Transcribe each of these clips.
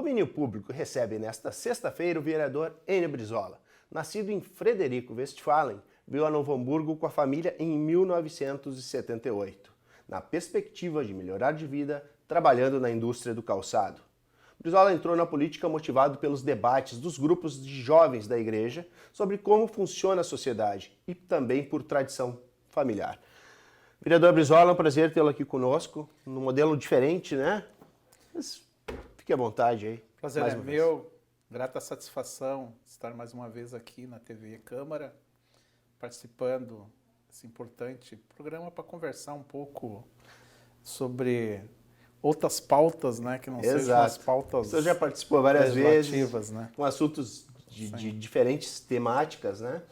domínio público recebe nesta sexta-feira o vereador Enio Brizola. Nascido em Frederico Westphalen, veio a Novo Hamburgo com a família em 1978, na perspectiva de melhorar de vida, trabalhando na indústria do calçado. Brizola entrou na política motivado pelos debates dos grupos de jovens da igreja sobre como funciona a sociedade e também por tradição familiar. Vereador Brizola, é um prazer tê-lo aqui conosco, num modelo diferente, né? Mas fique à vontade aí. Prazer é meu, grata satisfação estar mais uma vez aqui na TV Câmara, participando desse importante programa para conversar um pouco sobre outras pautas, né, que não sejam as pautas. Você já participou várias vezes, né? Com assuntos de diferentes temáticas, né?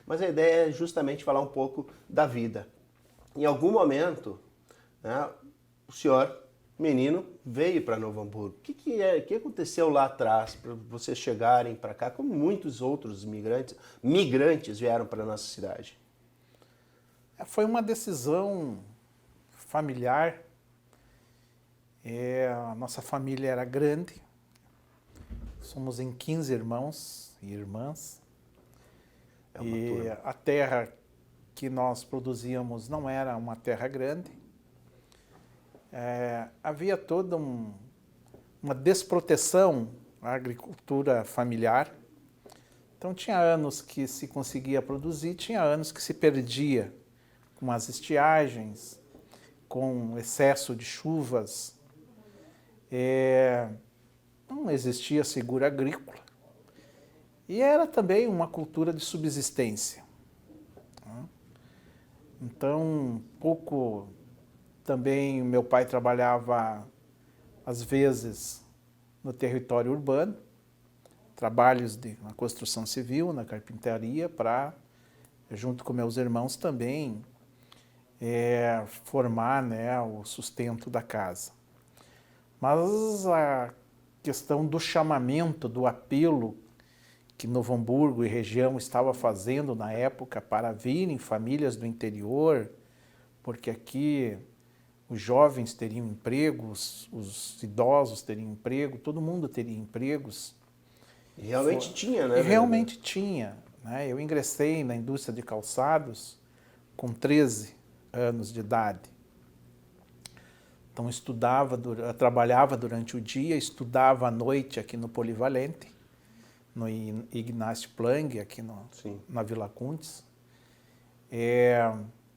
Mas a ideia é justamente falar um pouco da vida. Em algum momento, né, o senhor, menino, veio para Novo Hamburgo. O que aconteceu lá atrás para vocês chegarem para cá, como muitos outros migrantes vieram para a nossa cidade? Foi uma decisão familiar. A nossa família era grande, somos em 15 irmãos e irmãs, e a terra que nós produzíamos não era uma terra grande. Havia toda uma desproteção à agricultura familiar, então tinha anos que se conseguia produzir, tinha anos que se perdia com as estiagens, com excesso de chuvas. Não existia seguro agrícola e era também uma cultura de subsistência. Então, pouco também meu pai trabalhava, às vezes, no território urbano, trabalhos na construção civil, na carpintaria, para, junto com meus irmãos também, formar, né, o sustento da casa. Mas a questão do chamamento, do apelo que Novo Hamburgo e região estava fazendo na época para virem famílias do interior, porque aqui os jovens teriam empregos, os idosos teriam emprego, todo mundo teria empregos. E realmente tinha, né? E realmente tinha, né? Eu ingressei na indústria de calçados com 13 anos de idade. Então trabalhava durante o dia, estudava à noite aqui no Polivalente, no Ignácio Plang, aqui na Vila Kuntes.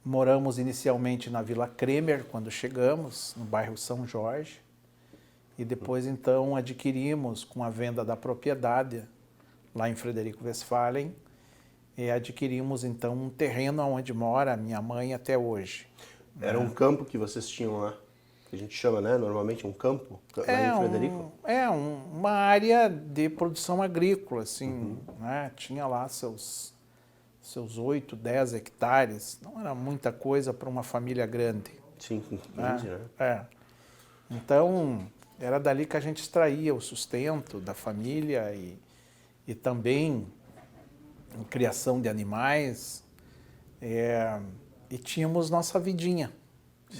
Moramos inicialmente na Vila Kremer, quando chegamos, no bairro São Jorge. E depois, então, adquirimos, com a venda da propriedade, lá em Frederico Westphalen, adquirimos, então, um terreno onde mora a minha mãe até hoje. Era um campo que vocês tinham lá? Que a gente chama, né, normalmente um campo, lá em Frederico? Uma área de produção agrícola, assim, né? Tinha lá seus 8, 10 hectares, não era muita coisa para uma família grande. Sim, 15, né? Então, era dali que a gente extraía o sustento da família e também a criação de animais, e tínhamos nossa vidinha.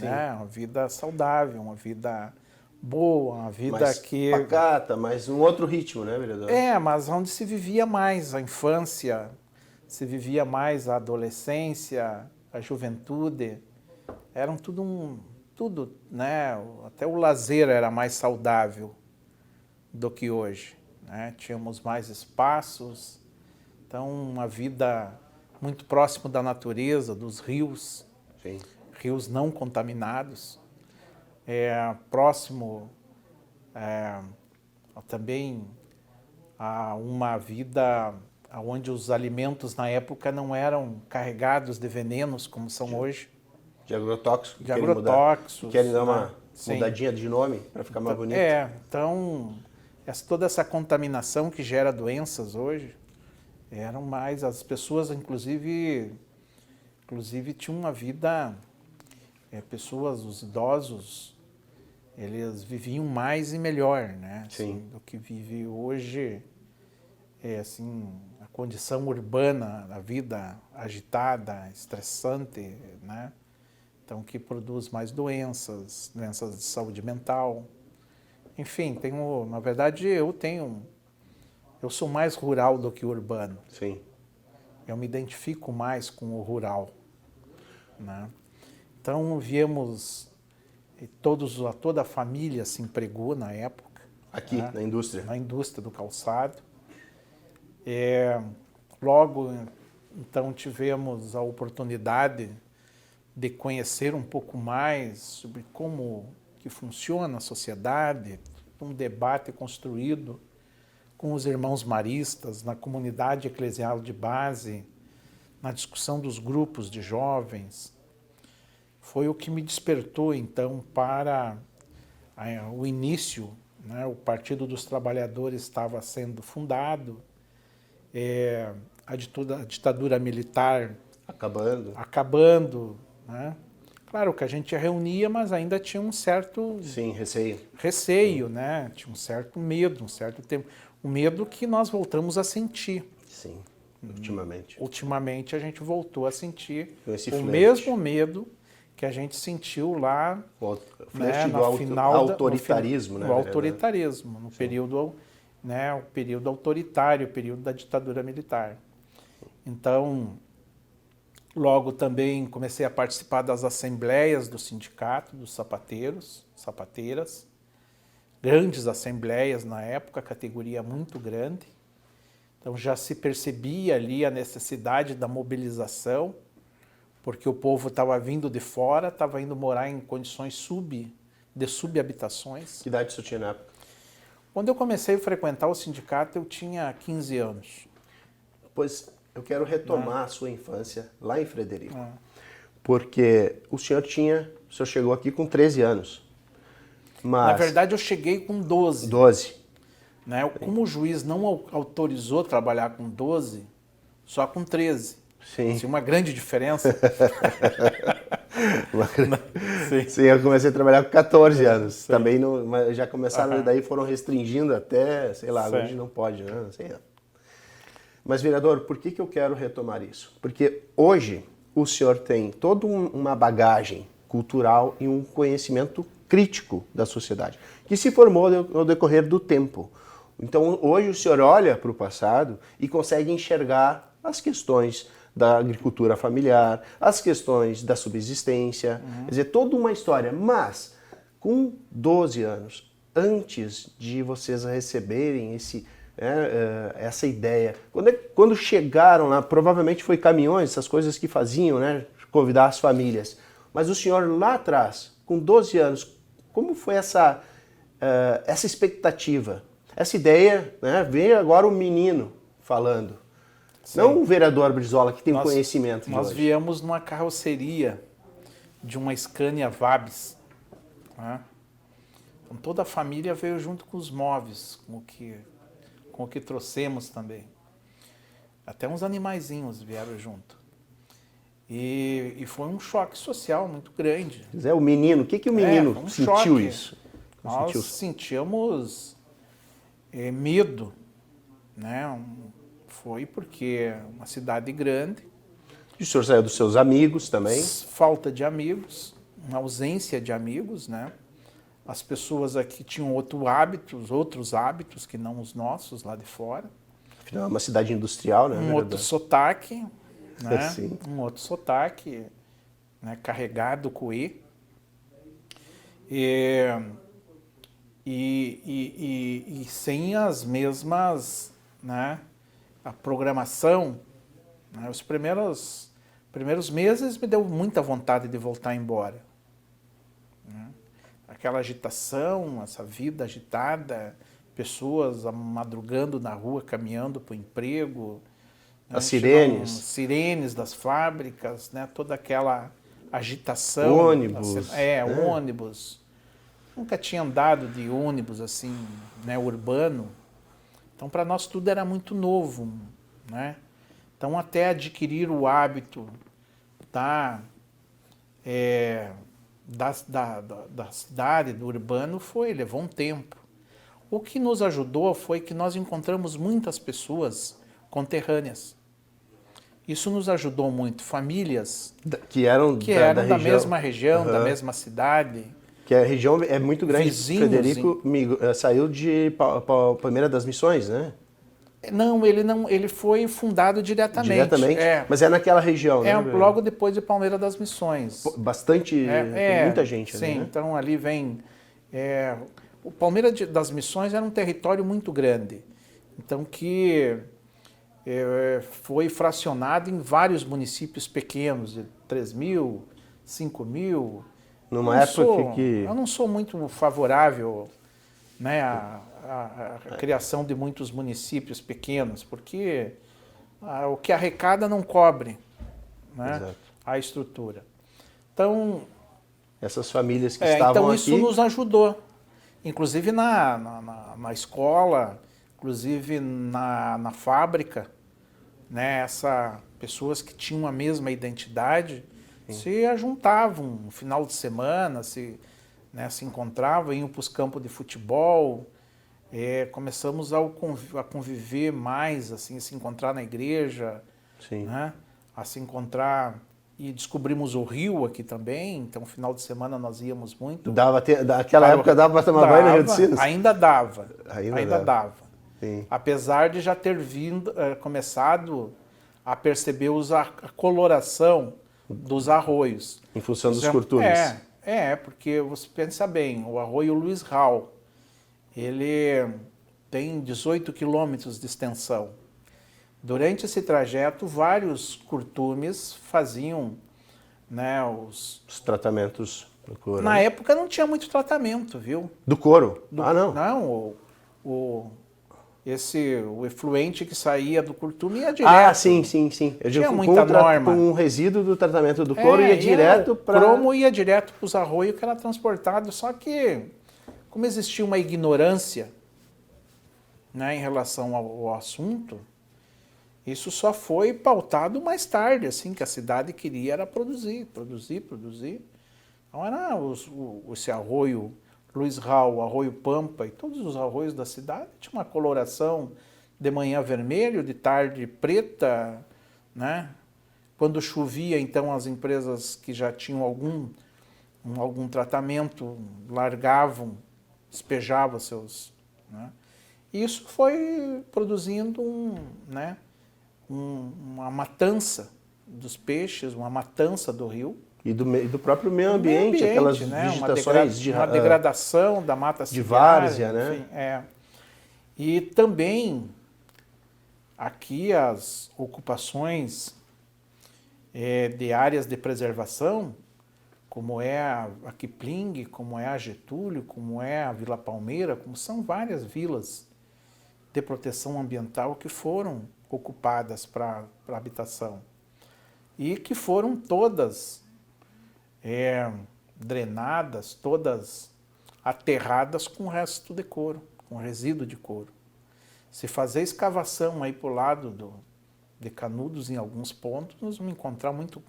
Né? Uma vida saudável, uma vida boa, uma vida mais que... pacata, mas um outro ritmo, né, vereador? Mas onde se vivia mais a infância, se vivia mais a adolescência, a juventude. Eram tudo, né? Até o lazer era mais saudável do que hoje, né? Tínhamos mais espaços, então uma vida muito próximo da natureza, dos rios. Sim. Rios não contaminados, próximo também a uma vida onde os alimentos na época não eram carregados de venenos como são hoje. De agrotóxicos. De agrotóxicos. Querem dar uma mudadinha de nome para ficar mais bonito. Então toda essa contaminação que gera doenças hoje, eram mais, as pessoas inclusive tinham uma vida... os idosos, eles viviam mais e melhor, né? Assim, do que vive hoje, a condição urbana, a vida agitada, estressante, né? Então, que produz mais doenças de saúde mental. enfim, na verdade eu sou mais rural do que urbano. Sim. Eu me identifico mais com o rural, né? Então viemos, toda a família se empregou na época. Aqui, né? na indústria. Na indústria do calçado. Logo, então, tivemos a oportunidade de conhecer um pouco mais sobre como que funciona a sociedade, um debate construído com os irmãos maristas, na comunidade eclesial de base, na discussão dos grupos de jovens. Foi o que me despertou, então, para o início, né? O Partido dos Trabalhadores estava sendo fundado, a ditadura militar acabando, né? Claro que a gente reunia, mas ainda tinha um certo... Sim, receio. Receio, né? Tinha um certo medo, um certo tempo. Um medo que nós voltamos a sentir. Sim, ultimamente. Ultimamente a gente voltou a sentir o mesmo medo que a gente sentiu lá, o né, do autoritarismo, né? No autoritarismo, no período, né, o período autoritário, o período da ditadura militar. Então, logo também comecei a participar das assembleias do sindicato, dos sapateiras, grandes assembleias na época, categoria muito grande. Então já se percebia ali a necessidade da mobilização, porque o povo estava vindo de fora, estava indo morar em condições de subhabitações. Que idade você tinha na época? Quando eu comecei a frequentar o sindicato, eu tinha 15 anos. Pois eu quero retomar a sua infância lá em Frederico. Porque o senhor chegou aqui com 13 anos. Mas... Na verdade, eu cheguei com 12. 12. Né? Como o juiz não autorizou trabalhar com 12, só com 13. Sim. Tinha uma grande diferença. Sim, eu comecei a trabalhar com 14 anos. Sim. Também não, mas já começaram, daí foram restringindo até, sei lá, hoje não pode, né? Não sei. Mas, vereador, por que eu quero retomar isso? Porque hoje o senhor tem toda uma bagagem cultural e um conhecimento crítico da sociedade, que se formou no decorrer do tempo. Então, hoje o senhor olha para o passado e consegue enxergar as questões da agricultura familiar, as questões da subsistência, quer dizer, toda uma história. Mas, com 12 anos, antes de vocês receberem essa ideia, quando chegaram lá, provavelmente foi caminhões, essas coisas que faziam, né, convidar as famílias. Mas o senhor lá atrás, com 12 anos, como foi essa expectativa? Essa ideia, né, veio agora o menino falando. Sim. Não o vereador Brizola, que tem conhecimento. Nós viemos numa carroceria de uma Scania Vabis. Né? Então, toda a família veio junto com os móveis, com o que trouxemos também. Até uns animaizinhos vieram junto. E foi um choque social muito grande. O menino, o que o menino sentiu isso? Nós sentíamos medo, né? Foi porque uma cidade grande. E o senhor saiu dos seus amigos também? Falta de amigos, uma ausência de amigos, né? As pessoas aqui tinham outros hábitos que não os nossos lá de fora. Afinal, é uma cidade industrial, né? Outro sotaque, né? Sim. Um outro sotaque, né? Carregado com E. E sem as mesmas, né? A programação, né? Os primeiros meses me deu muita vontade de voltar embora. Né? Aquela agitação, essa vida agitada, pessoas madrugando na rua, caminhando para o emprego. As sirenes. Sirenes das fábricas, né? Toda aquela agitação. Ônibus. Ônibus. Nunca tinha andado de ônibus assim, né? Urbano. Então, para nós tudo era muito novo, né? Então, até adquirir o hábito da cidade, do urbano, levou um tempo. O que nos ajudou foi que nós encontramos muitas pessoas conterrâneas. Isso nos ajudou muito. Famílias que eram da mesma região, da mesma cidade. Que a região é muito grande. Vizinhos, Frederico saiu de Palmeira das Missões, né? Não, ele foi fundado diretamente. Diretamente, mas é naquela região, né? Logo depois de Palmeira das Missões. Bastante, tem muita gente ali, sim, né? então ali vem... o Palmeira das Missões era um território muito grande, então que foi fracionado em vários municípios pequenos, de 3 mil, 5 mil. Numa época que... Eu não sou muito favorável, né, à criação de muitos municípios pequenos, porque o que arrecada não cobre, né, a estrutura. Então... Essas famílias que estavam então aqui... isso nos ajudou, inclusive na escola, inclusive na fábrica, né, pessoas que tinham a mesma identidade, se ajuntavam no final de semana, se encontravam, iam para os campos de futebol, começamos a conviver mais, assim, a se encontrar na igreja, né, a se encontrar, e descobrimos o rio aqui também, então no final de semana nós íamos muito. Naquela época dava para tomar banho no Rio dos Sinos? Ainda dava. Ainda dava. Sim. Apesar de já ter começado a perceber a coloração dos arroios. Em função dos curtumes. Porque você pensa bem, o arroio Luiz Rau, ele tem 18 quilômetros de extensão. Durante esse trajeto, vários curtumes faziam, né, os tratamentos do couro. Na época não tinha muito tratamento, viu? Do couro? Não. Não, o efluente que saía do curtume ia direto. Sim. Eu tinha muita norma. Com o resíduo do tratamento do couro ia direto para... O cromo ia direto para os arroios que era transportado, só que, como existia uma ignorância, né, em relação ao assunto, isso só foi pautado mais tarde, assim, que a cidade queria era produzir. Então era esse arroio Luiz Rau, o arroio Pampa e todos os arroios da cidade tinham uma coloração de manhã vermelho, de tarde preta, né? Quando chovia, então as empresas que já tinham algum tratamento largavam, despejavam seus... Né? E isso foi produzindo uma matança dos peixes, uma matança do rio. E do próprio meio ambiente, aquelas vegetações uma degradação da mata de várzea, né? Enfim, E também aqui as ocupações de áreas de preservação, como é a Kipling, como é a Getúlio, como é a Vila Palmeira, como são várias vilas de proteção ambiental que foram ocupadas para habitação e que foram todas drenadas, todas aterradas com resto de couro, com resíduo de couro. Se fazer escavação aí para o lado de Canudos em alguns pontos, nós vamos encontrar muito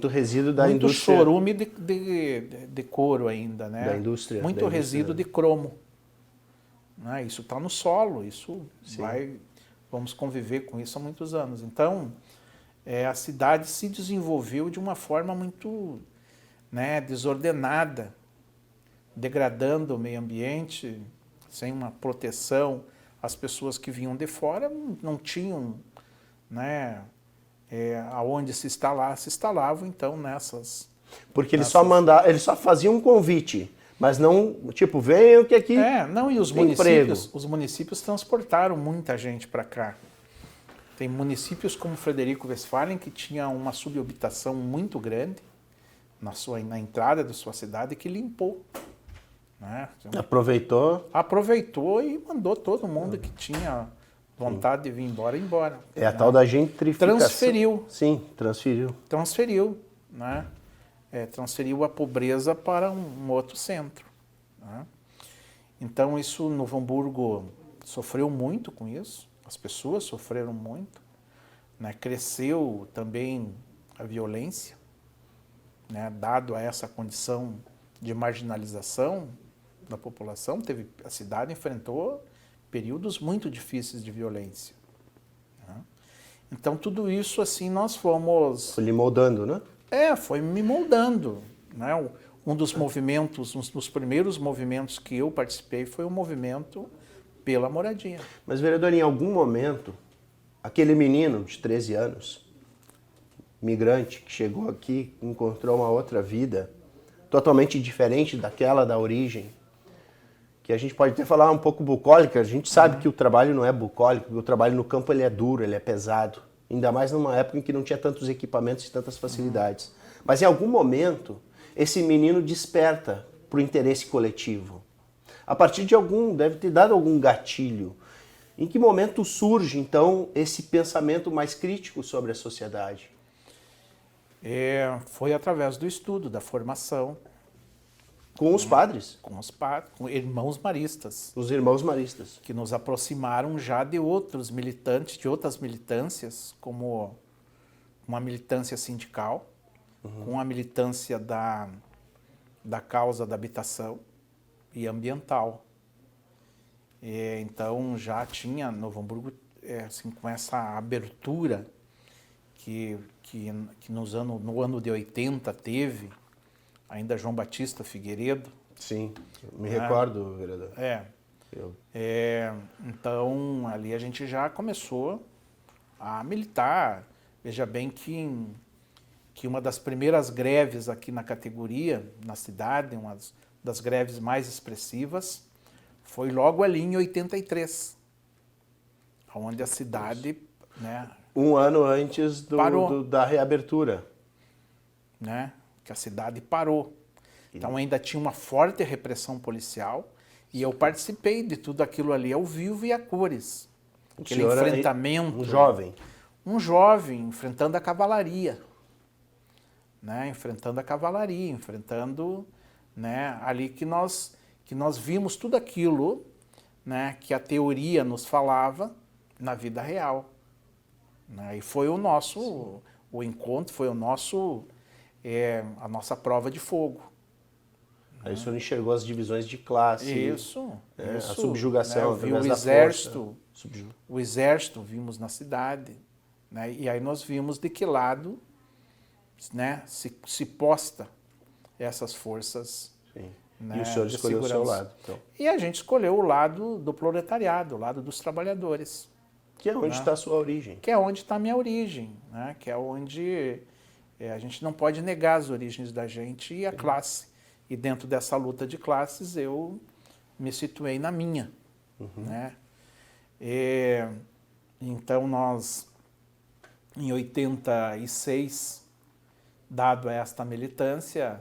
resíduo da muito indústria. chorume de couro ainda, né? Da indústria. Muito resíduo de cromo. Né? Isso está no solo, vamos conviver com isso há muitos anos. Então, a cidade se desenvolveu de uma forma muito, né, desordenada, degradando o meio ambiente, sem uma proteção. As pessoas que vinham de fora não tinham, né, aonde se instalavam então nessas... Porque eles só faziam um convite, mas não, tipo, venham que aqui e os municípios transportaram muita gente para cá. Tem municípios como Frederico Westphalen que tinha uma subhabitação muito grande na entrada da sua cidade que limpou. Né? Aproveitou e mandou todo mundo que tinha vontade de vir embora. É a tal da gentrificação. Transferiu. Sim, transferiu. Transferiu, né? Transferiu a pobreza para um outro centro. Né? Então, isso, Novo Hamburgo sofreu muito com isso, as pessoas sofreram muito, né? Cresceu também a violência, né? Dado a essa condição de marginalização da população, a cidade enfrentou períodos muito difíceis de violência. Né? Então, tudo isso, assim, nós fomos... Foi lhe moldando, né? Foi me moldando. Né? O um dos movimentos, um dos primeiros movimentos que eu participei foi o movimento pela moradia. Mas, vereador, em algum momento, aquele menino de 13 anos, migrante, que chegou aqui, encontrou uma outra vida, totalmente diferente daquela da origem, que a gente pode até falar um pouco bucólica, a gente sabe que o trabalho não é bucólico, porque o trabalho no campo ele é duro, ele é pesado, ainda mais numa época em que não tinha tantos equipamentos e tantas facilidades. Mas em algum momento, esse menino desperta para o interesse coletivo. A partir de deve ter dado algum gatilho. Em que momento surge, então, esse pensamento mais crítico sobre a sociedade? Foi através do estudo, da formação. Com os padres? Com irmãos maristas. Os irmãos maristas. Que nos aproximaram já de outros militantes, de outras militâncias, como uma militância sindical, com a militância da causa da habitação e ambiental. Então já tinha Novo Hamburgo assim, com essa abertura que no ano de 80 teve, ainda João Batista Figueiredo. Sim, me recordo, vereador. Então ali a gente já começou a militar. Veja bem que uma das primeiras greves aqui na categoria, na cidade, uma das greves mais expressivas, foi logo ali em 83, onde a cidade, né, um ano antes da reabertura. Né, que a cidade parou. Então ainda tinha uma forte repressão policial e eu participei de tudo aquilo ali ao vivo e a cores. Aquele enfrentamento. Um jovem enfrentando a cavalaria. Né, enfrentando, né, ali que nós vimos tudo aquilo, né, que a teoria nos falava na vida real. Né, e foi o nosso, o encontro, foi a nossa prova de fogo. Aí o senhor enxergou as divisões de classe. Isso. A subjugação, né, o exército, o exército vimos na cidade, né, e aí nós vimos de que lado, né, se posta essas forças. Sim. Né, e o senhor escolheu o seu lado. Então. E a gente escolheu o lado do proletariado, o lado dos trabalhadores. Que é onde está a sua origem. Que é onde está a minha origem, né, que é onde a gente não pode negar as origens da gente e a classe. E dentro dessa luta de classes eu me situei na minha. Né? Então nós, em 86, dado esta militância,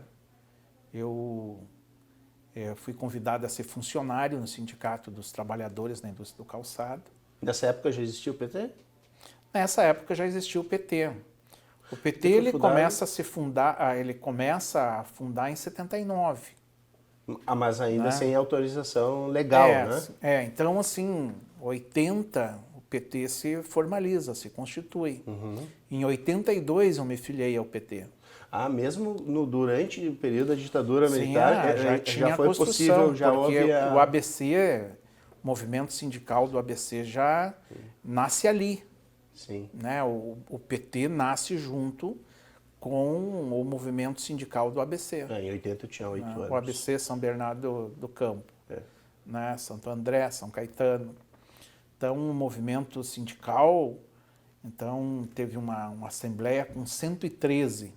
eu fui convidado a ser funcionário no Sindicato dos Trabalhadores na Indústria do Calçado. Nessa época já existia o PT? Nessa época já existia o PT. O PT ele começa a fundar em 79. Mas ainda, né, sem autorização legal, né? Então assim, 80 o PT se formaliza, se constitui. Em 82 eu me filiei ao PT. Mesmo durante o período da ditadura militar, já foi possível, já porque houve o ABC, o movimento sindical do ABC já nasce ali. Sim. Né? O PT nasce junto com o movimento sindical do ABC. Em 80 eu tinha 8 anos. O ABC, São Bernardo do Campo, né? Santo André, São Caetano. Então, o movimento sindical, então, teve uma assembleia com 113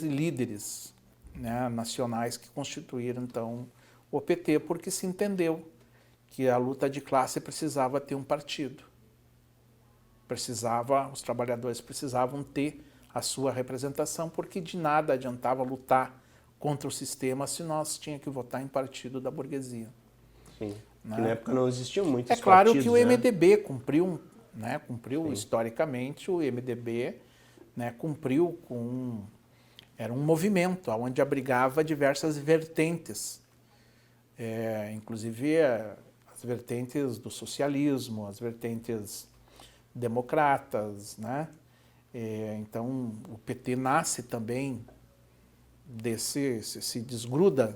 líderes, né, nacionais que constituíram, então, o PT, porque se entendeu que a luta de classe precisava ter um partido. Os trabalhadores precisavam ter a sua representação, porque de nada adiantava lutar contra o sistema se nós tínhamos que votar em partido da burguesia. Sim, né? Que na época não existiam muitos partidos. É claro que o MDB cumpriu, né, historicamente, o MDB, né, cumpriu com... Era um movimento onde abrigava diversas vertentes, inclusive as vertentes do socialismo, as vertentes democratas, né? Então o PT nasce também se desgruda.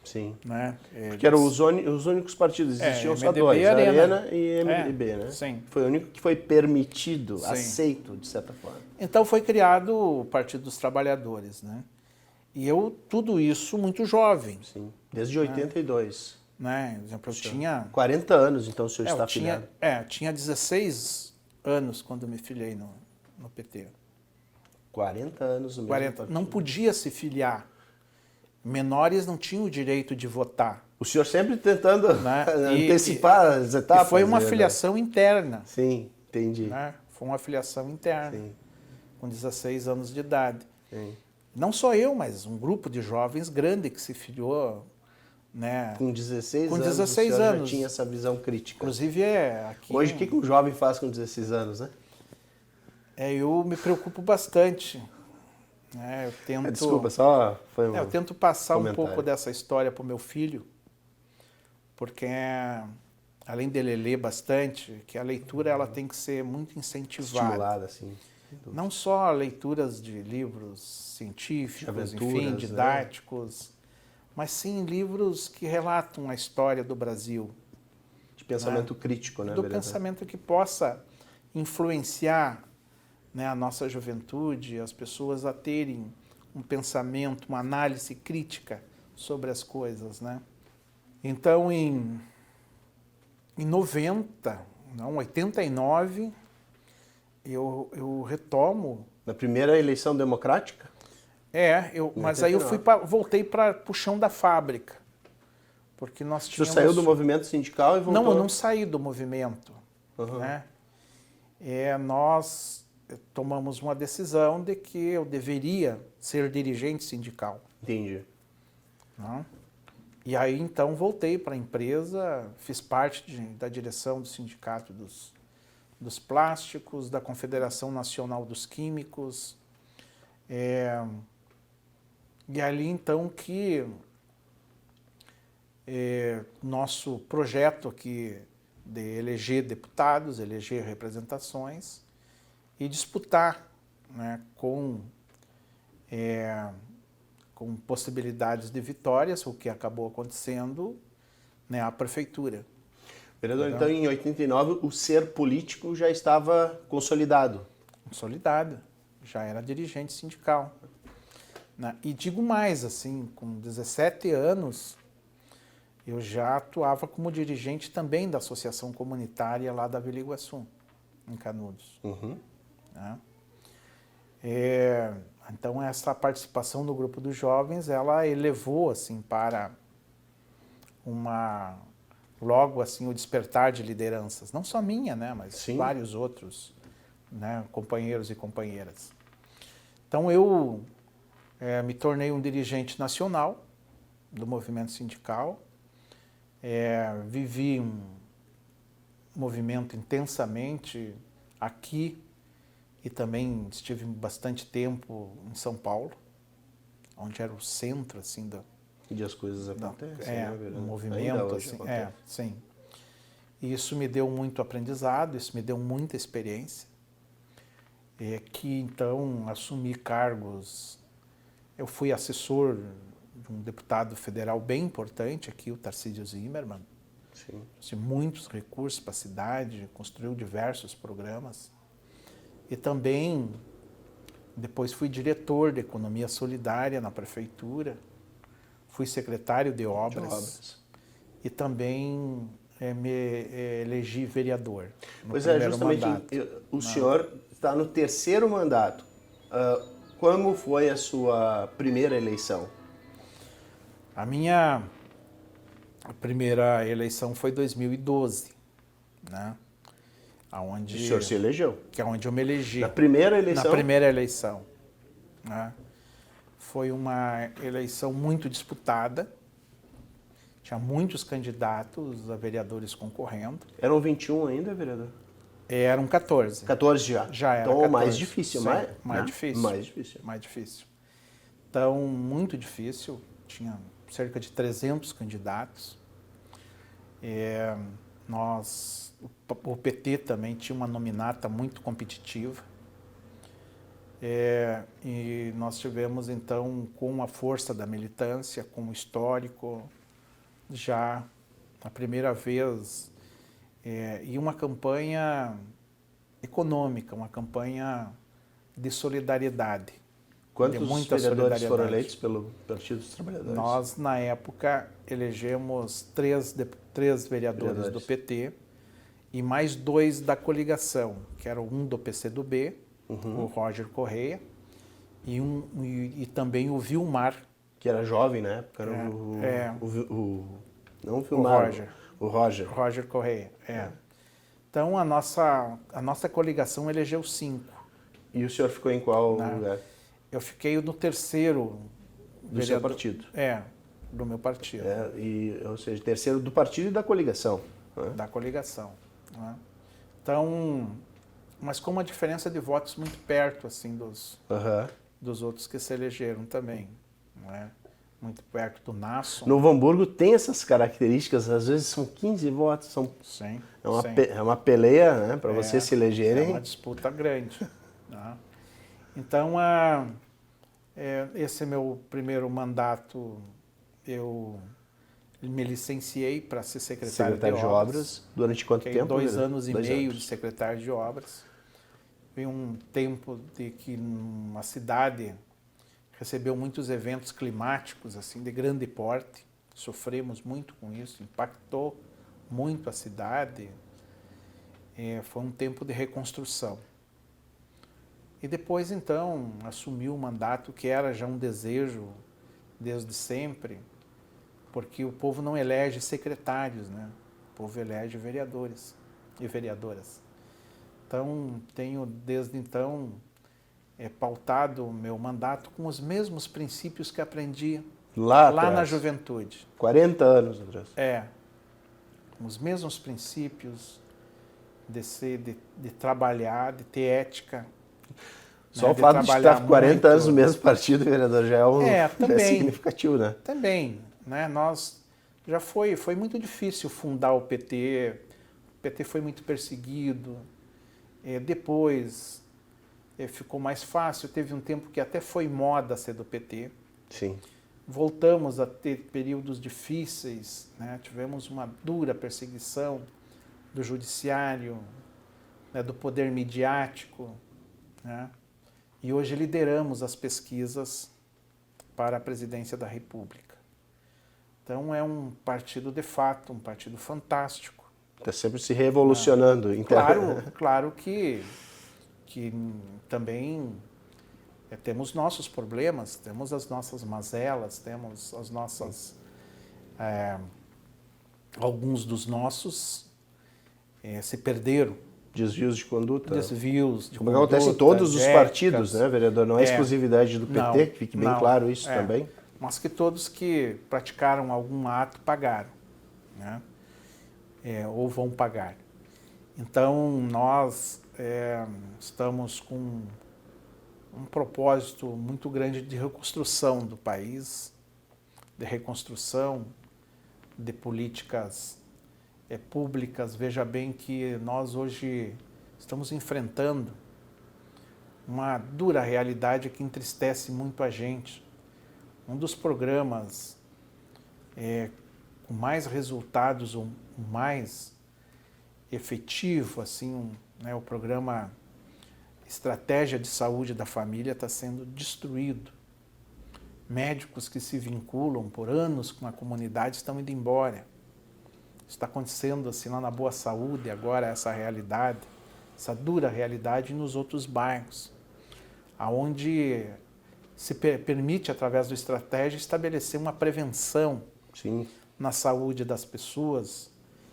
Sim. Né? Porque eram os únicos partidos, existiam só dois, Arena e MDB, né? Sim. Foi o único que foi permitido, aceito, de certa forma. Então foi criado o Partido dos Trabalhadores, né? E eu, tudo isso muito jovem. Sim, desde 82. Né? Por exemplo, eu tinha... 40 anos, então, o senhor está eu tinha, afiliado. tinha 16 anos quando me filiei no PT. 40 anos no mesmo 40. partido. Não podia se filiar. Menores não tinham o direito de votar. O senhor sempre tentando Né? antecipar as etapas. E foi uma né? filiação interna. Sim, entendi. Né? Foi uma filiação interna, Sim, com 16 anos de idade. sim. Não só eu, mas um grupo de jovens grande que se filiou. Né? Com 16 Com anos, 16 o senhor anos. já tinha essa visão crítica. Inclusive, aqui... Hoje, o que um jovem faz com 16 anos, né? eu me preocupo bastante. Né? Eu tento... Desculpa, só foi um eu tento passar comentário. um pouco dessa história para o meu filho, porque além dele ler bastante, que a leitura ela tem que ser muito incentivada. Estimulada, assim. Não só leituras de livros científicos, enfim, né? didáticos, mas sim livros que relatam a história do Brasil. De pensamento crítico, né? Do vereador? pensamento que possa influenciar, né, a nossa juventude, as pessoas a terem um pensamento, uma análise crítica sobre as coisas, né? Então, em 89, eu retomo. Na primeira eleição democrática? Mas aí eu voltei para o chão da fábrica, porque nós tínhamos... O senhor saiu do movimento sindical e voltou? Não, eu não saí do movimento, né? Nós tomamos uma decisão de que eu deveria ser dirigente sindical. Entendi. Né? E aí, então, voltei para a empresa, fiz parte da direção do Sindicato dos Plásticos, da Confederação Nacional dos Químicos. E ali, então, que nosso projeto aqui de eleger deputados, eleger representações e disputar, né, com possibilidades de vitórias, o que acabou acontecendo, né, a prefeitura. Vereador, então em 89 o ser político já estava consolidado? Consolidado, já era dirigente sindical. Né? E digo mais, assim, com 17 anos, eu já atuava como dirigente também da associação comunitária lá da Vila Iguaçu, em Canudos. Né? Então, essa participação no grupo dos jovens, ela elevou, assim, para logo, assim, o despertar de lideranças. Não só minha, né, mas Sim. vários outros, né, companheiros e companheiras. Então, eu me tornei um dirigente nacional do movimento sindical, vivi um movimento intensamente aqui e também estive bastante tempo em São Paulo, onde era o centro, assim, onde as coisas acontecem, né, um movimento, assim, sim. E isso me deu muito aprendizado, isso me deu muita experiência, que então assumi cargos. Eu fui assessor de um deputado federal bem importante aqui, o Tarcísio Zimmermann. Sim. Trouxe muitos recursos para a cidade, construiu diversos programas. E também, depois fui diretor de Economia Solidária na prefeitura, fui secretário de obras. E também me elegi vereador no primeiro mandato. O senhor está no terceiro mandato. Como foi a sua primeira eleição? A minha primeira eleição foi em 2012, né? Aonde, O senhor se elegeu? Que é onde eu me elegi. Na primeira eleição? Na primeira eleição. Né? Foi uma eleição muito disputada. Tinha muitos candidatos a vereadores concorrendo. Eram 21 ainda, vereador? Eram 14. 14 já? Já era então, 14. mais difícil, Sim, né? mais difícil. Mais difícil. Mais difícil. Então, muito difícil. Tinha cerca de 300 candidatos. O PT também tinha uma nominata muito competitiva. E nós tivemos, então, com a força da militância, com o histórico, já a primeira vez, e uma campanha econômica, uma campanha de solidariedade Quantos muita vereadores foram solidariedade. eleitos pelo Partido dos Trabalhadores? Nós, na época, elegemos três vereadores do PT e mais 2 da coligação, que era um do PCdoB, o Roger Correia, e também o Vilmar. Que era jovem na época, era não o Vilmar, o Roger. Roger Correia, Então, a nossa coligação elegeu 5. E o senhor ficou em qual lugar? Eu fiquei no terceiro. Do seu partido? Do meu partido. Ou seja, terceiro do partido e da coligação. Né? Da coligação. Né? Então, mas com uma diferença de votos muito perto, assim, dos outros que se elegeram também. Não é? Muito perto do Nasson. Novo Hamburgo tem essas características, às vezes são 15 votos, Sim, é uma peleia, né, para vocês se elegerem. É uma disputa grande. Né? Então, esse é meu primeiro mandato, eu me licenciei para ser secretário de obras. Durante quanto tempo? 2 anos e meio de secretário de obras. Foi um tempo de que uma cidade recebeu muitos eventos climáticos assim de grande porte. Sofremos muito com isso, impactou muito a cidade. Foi um tempo de reconstrução. E depois, então, assumi o mandato que era já um desejo desde sempre, porque o povo não elege secretários, né? O povo elege vereadores e vereadoras. Então, tenho desde então pautado o meu mandato com os mesmos princípios que aprendi lá na juventude. 40 anos atrás. Com os mesmos princípios de trabalhar, de ter ética. Só o fato de estar 40 anos no mesmo partido, vereador, já é significativo, né? Também, né? Nós já foi muito difícil fundar o PT. O PT foi muito perseguido. Depois ficou mais fácil. Teve um tempo que até foi moda ser do PT. Sim. Voltamos a ter períodos difíceis, né? Tivemos uma dura perseguição do judiciário, né? Do poder midiático, né? E hoje lideramos as pesquisas para a presidência da República. Então é um partido de fato, um partido fantástico. Está sempre se revolucionando. Claro que também temos nossos problemas, temos as nossas mazelas, temos as nossas... alguns dos nossos se perderam. Desvios de conduta. Como acontece em todos os partidos, né, vereador? Não é exclusividade do PT, que fique bem claro isso também. Mas que todos que praticaram algum ato pagaram, né? Ou vão pagar. Então, nós estamos com um propósito muito grande de reconstrução do país, de reconstrução de políticas públicas. Veja bem que nós hoje estamos enfrentando uma dura realidade que entristece muito a gente. Um dos programas com mais resultados, o mais efetivo, assim, o programa Estratégia de Saúde da Família está sendo destruído. Médicos que se vinculam por anos com a comunidade estão indo embora. Está acontecendo assim lá na Boa Saúde agora essa realidade, essa dura realidade nos outros bairros, aonde se permite através do estratégia estabelecer uma prevenção na saúde das pessoas,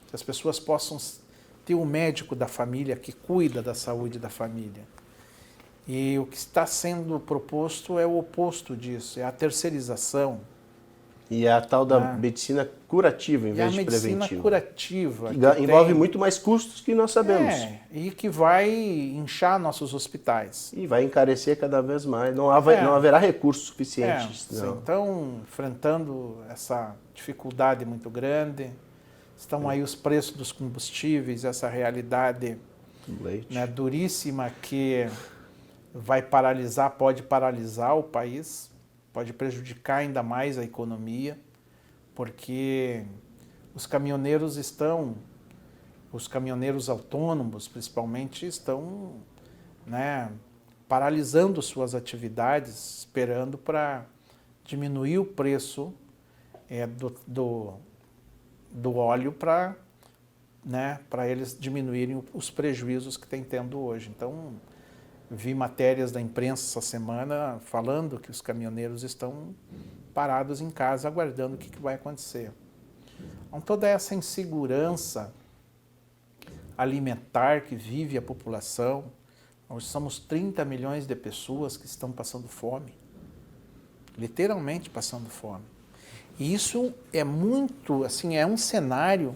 que as pessoas possam ter um médico da família que cuida da saúde da família. E o que está sendo proposto é o oposto disso, é a terceirização. E a tal da medicina curativa em vez de preventiva. A medicina curativa. Que envolve muito mais custos que nós sabemos. E que vai inchar nossos hospitais. E vai encarecer cada vez mais. Não haverá recursos suficientes. Então, enfrentando essa dificuldade muito grande, estão aí os preços dos combustíveis, essa realidade duríssima que pode paralisar o país. Pode prejudicar ainda mais a economia, porque os caminhoneiros autônomos, principalmente, estão paralisando suas atividades, esperando para diminuir o preço do óleo para, né, para eles diminuírem os prejuízos que tem tendo hoje. Então, vi matérias da imprensa essa semana falando que os caminhoneiros estão parados em casa aguardando o que vai acontecer. Então, toda essa insegurança alimentar que vive a população, nós somos 30 milhões de pessoas que estão passando fome, literalmente passando fome. E isso é muito, assim, é um cenário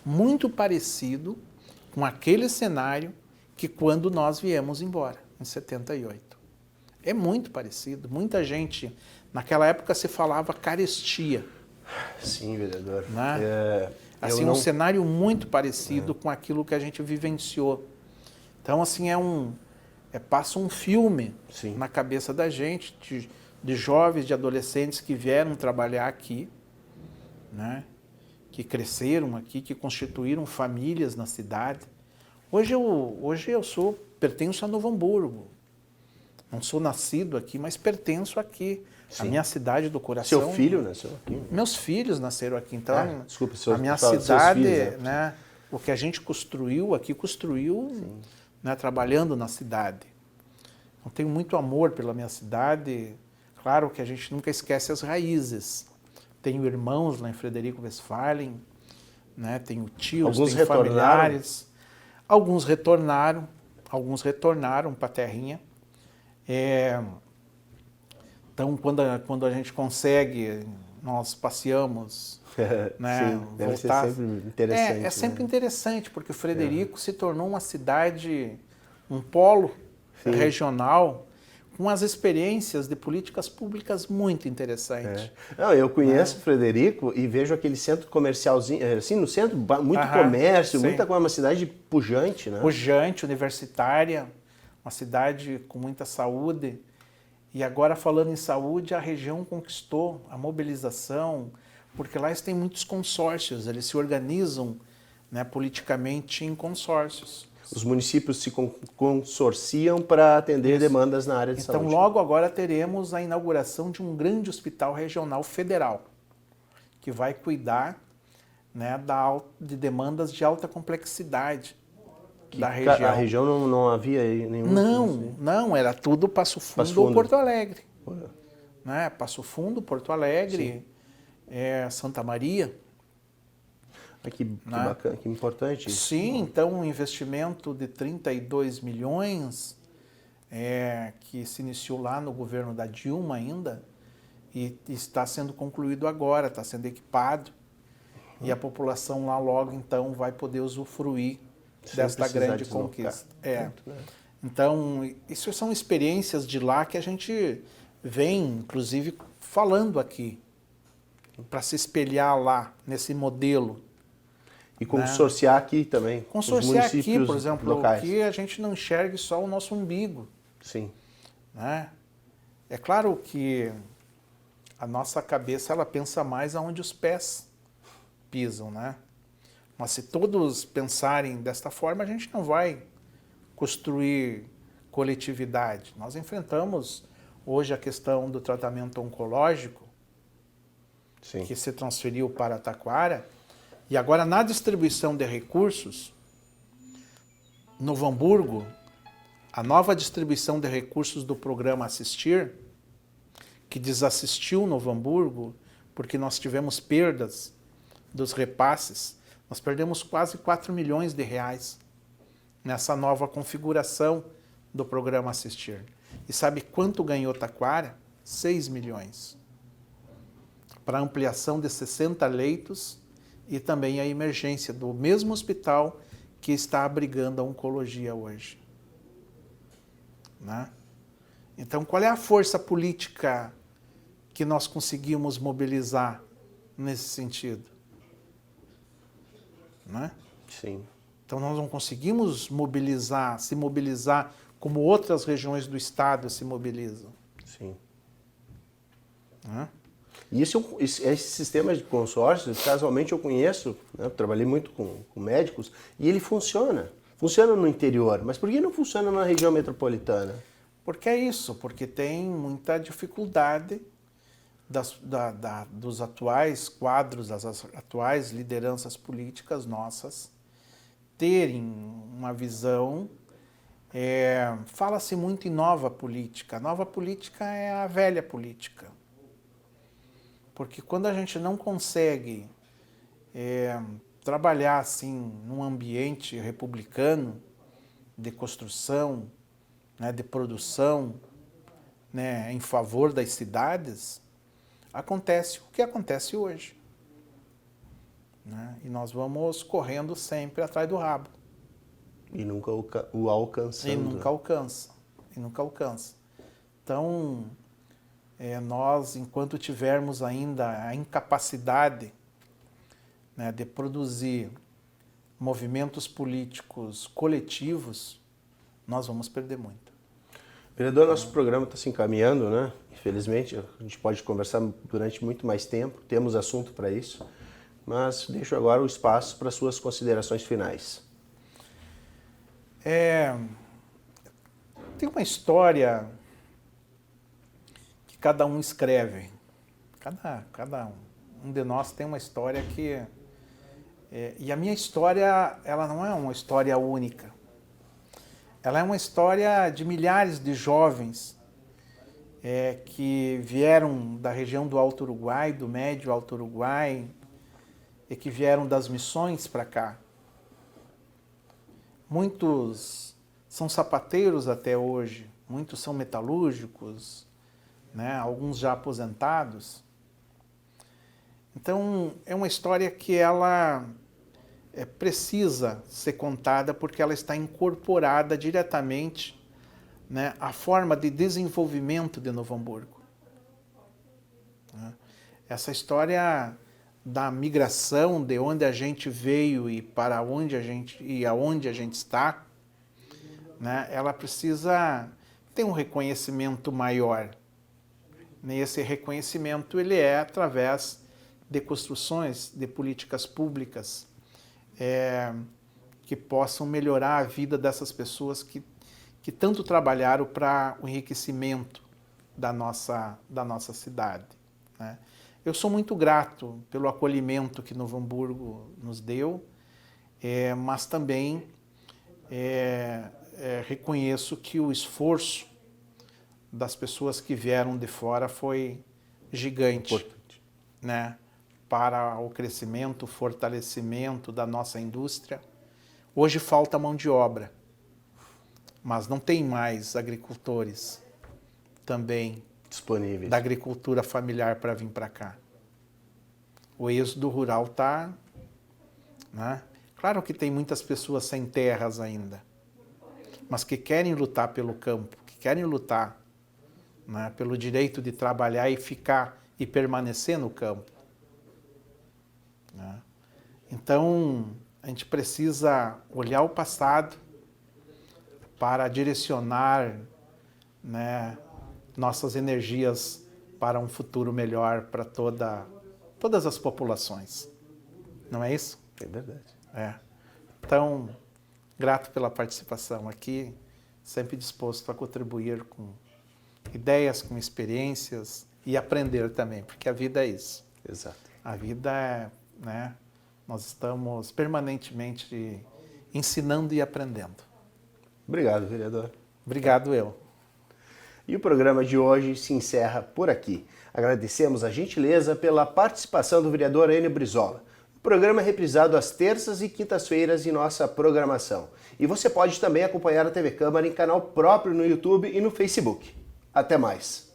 muito parecido com aquele cenário que quando nós viemos embora, em 78. É muito parecido. Muita gente, naquela época se falava carestia. Sim, vereador. Né? Assim, um cenário muito parecido com aquilo que a gente vivenciou. Então, assim, passa um filme na cabeça da gente, de jovens, de adolescentes que vieram trabalhar aqui, né? Que cresceram aqui, que constituíram famílias na cidade. Hoje eu pertenço a Novo Hamburgo. Não sou nascido aqui, mas pertenço aqui. Sim. A minha cidade do coração. Seu filho nasceu aqui? Meus filhos nasceram aqui. Então, desculpa, a minha cidade, né, o que a gente construiu aqui, né, trabalhando na cidade. Eu tenho muito amor pela minha cidade. Claro que a gente nunca esquece as raízes. Tenho irmãos lá em Frederico Westphalen, né? Tenho tios, tenho familiares. Alguns retornaram para a terrinha. Então, quando a gente consegue, nós passeamos, né? Sim, deve ser sempre interessante. É sempre interessante, porque o Frederico se tornou uma cidade, um polo regional, com as experiências de políticas públicas muito interessantes. Não, eu conheço Frederico e vejo aquele centro comercialzinho, assim, no centro, muito comércio, uma cidade pujante, né? Pujante, universitária, uma cidade com muita saúde. E agora, falando em saúde, a região conquistou a mobilização, porque lá eles têm muitos consórcios, eles se organizam, né, politicamente em consórcios. Os municípios se consorciam para atender demandas na área de saúde. Então, logo agora teremos a inauguração de um grande hospital regional federal, que vai cuidar, né, de demandas de alta complexidade da região. A região não havia nenhum... Não, era tudo Passo Fundo ou Porto Alegre. Né? Passo Fundo, Porto Alegre, Santa Maria. Que bacana, que importante isso. Sim, então um investimento de 32 milhões que se iniciou lá no governo da Dilma ainda e está sendo concluído agora, está sendo equipado e a população lá logo então vai poder usufruir desta grande conquista. Então, isso são experiências de lá que a gente vem, inclusive, falando aqui, para se espelhar lá nesse modelo. E consorciar aqui também. Consorciar aqui, por exemplo, que a gente não enxergue só o nosso umbigo. Sim. Né? É claro que a nossa cabeça ela pensa mais aonde os pés pisam, né? Mas se todos pensarem desta forma, a gente não vai construir coletividade. Nós enfrentamos hoje a questão do tratamento oncológico, que se transferiu para Taquara, e agora na distribuição de recursos, Novo Hamburgo, a nova distribuição de recursos do programa Assistir, que desassistiu Novo Hamburgo, porque nós tivemos perdas dos repasses, nós perdemos quase 4 milhões de reais nessa nova configuração do programa Assistir. E sabe quanto ganhou Taquara? 6 milhões. Para ampliação de 60 leitos e também a emergência do mesmo hospital que está abrigando a oncologia hoje. Né? Então, qual é a força política que nós conseguimos mobilizar nesse sentido? Né? Sim. Então, nós não conseguimos se mobilizar como outras regiões do estado se mobilizam. Sim. Né? E esse sistema de consórcio, casualmente eu conheço, né? Eu trabalhei muito com médicos, e ele funciona. Funciona no interior, mas por que não funciona na região metropolitana? Porque é isso, porque tem muita dificuldade dos atuais quadros, das atuais lideranças políticas nossas, terem uma visão. Fala-se muito em nova política. A nova política é a velha política. Porque quando a gente não consegue trabalhar assim num ambiente republicano de construção, né, de produção, né, em favor das cidades, acontece o que acontece hoje. Né? E nós vamos correndo sempre atrás do rabo. E nunca o alcançando. E nunca alcança. E nunca alcança. Então, nós, enquanto tivermos ainda a incapacidade, né, de produzir movimentos políticos coletivos, nós vamos perder muito. Vereador, nosso programa está se encaminhando, né? Infelizmente, a gente pode conversar durante muito mais tempo, temos assunto para isso, mas deixo agora o espaço para suas considerações finais. Tem uma história que cada um escreve. Cada um de nós tem uma história que... e a minha história, ela não é uma história única. Ela é uma história de milhares de jovens que vieram da região do Alto Uruguai, do Médio Alto Uruguai, e que vieram das missões para cá. Muitos são sapateiros até hoje, muitos são metalúrgicos, né? Alguns já aposentados. Então, é uma história que ela precisa ser contada porque ela está incorporada diretamente, né, à forma de desenvolvimento de Novo Hamburgo. Essa história da migração, de onde a gente veio e para onde a gente e aonde a gente está, né, ela precisa ter um reconhecimento maior. E esse reconhecimento ele é através de construções de políticas públicas que possam melhorar a vida dessas pessoas que tanto trabalharam para o enriquecimento da nossa cidade. Né? Eu sou muito grato pelo acolhimento que Novo Hamburgo nos deu, mas também reconheço que o esforço das pessoas que vieram de fora foi gigante. Importante. Né? Para o crescimento, o fortalecimento da nossa indústria. Hoje falta mão de obra, mas não tem mais agricultores também Disponíveis. da agricultura familiar para vir para cá. O êxodo rural está... Né? Claro que tem muitas pessoas sem terras ainda, mas que querem lutar pelo campo, que querem lutar, né, pelo direito de trabalhar e ficar e permanecer no campo. Né? Então, a gente precisa olhar o passado para direcionar, né, nossas energias para um futuro melhor para todas as populações. Não é isso? É verdade. Então, grato pela participação aqui, sempre disposto a contribuir com ideias, com experiências e aprender também, porque a vida é isso. Exato. A vida é, né, nós estamos permanentemente ensinando e aprendendo. Obrigado, vereador. Obrigado eu. E o programa de hoje se encerra por aqui. Agradecemos a gentileza pela participação do vereador Enio Brizola. O programa é reprisado às terças e quintas-feiras em nossa programação. E você pode também acompanhar a TV Câmara em canal próprio no YouTube e no Facebook. Até mais!